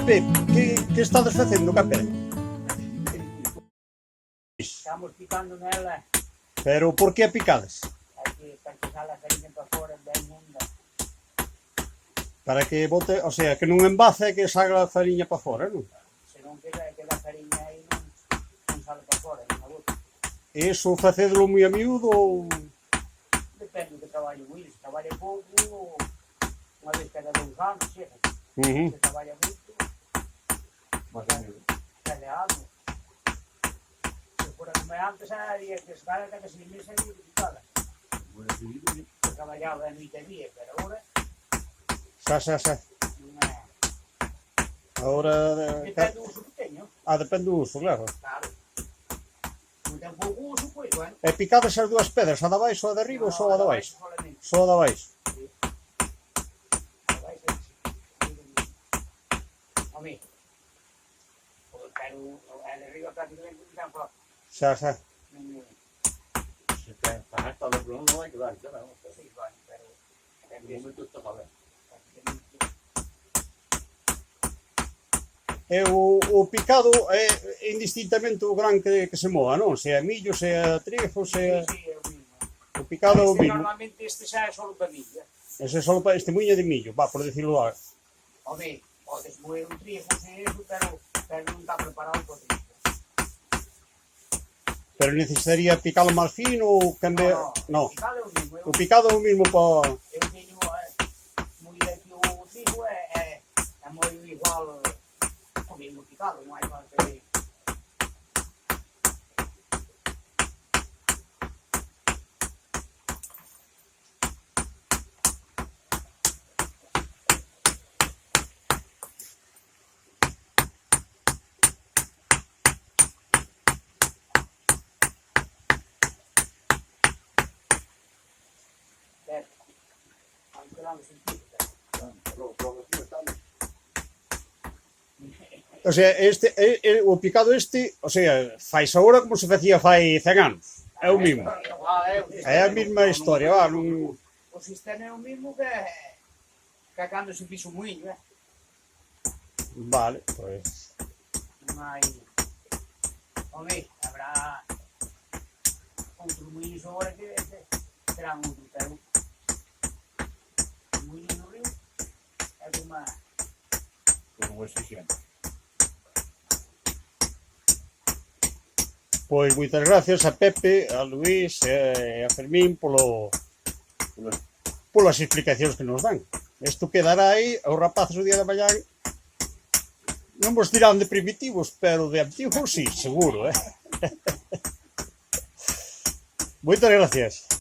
Pepe, que estades facendo, Pepe? Estamos picando nela, Pero por que a picades? para que sale a farinha para fora, ben munda. Para que bote, o sea, que non embace e que salga a fariña para fora, non? Se non queda a farinha aí non sale para fora, non a bota. E iso facedelo moi a miúdo ou... Depende do que traballo moi, se trabalha pouco, unha vez cada 2 anos, chega. Uh-huh. Se trabalha moito, cada ano. Se fora como é antes, había que estar cada 6 meses había que picarla. Se traballaba de noite e día, pero agora Xa. non é. Agora... Depende do uso que teño. depende do uso, claro. Claro. Non ten pouco uso, pois, bueno. E picades as dúas pedras, a da baixo ou a da arriba ou só a da baixo? Solamente. Só a da baixo. Home, pero a de arriba prácticamente non ten foto. Xa. Se ten hasta o plano non hai que dar, xa non. Sí, bueno, pero De momento está a ver. E o picado é indistintamente o gran que se moa, non? Se é millo, se é trigo, se é... sí, é o mismo. O picado é o mismo. Normalmente este xa é solo para milla. Ese é só para este muña de millo, va, por decirlo lá. Home, podes moer un trigo se eso, pero non está preparado para trigo. Pero necesitaría picalo máis fino ou cambiar... No. O picado é o mismo. O picado é o mismo para... Eu teño moi aquí o trigo é moi igual o mismo picado, non hai máis que... O sea, o picado este, o sea, fais agora como se facía fai 100 anos. É o mismo. É a mesma historia, va, non... O sistema é o mismo que cando se fixo o muiño, Vale, pois... non hai... Home, habrá outros muiños agora que terán outro, pero o muiño no río é como a... Como exigente. Pois moitas gracias a Pepe, a Luís e a Fermín polas explicacións que nos dan. Isto quedará aí, os rapaces o día de mañá non vos dirán de primitivos, pero de antigos sí, seguro, Moitas gracias.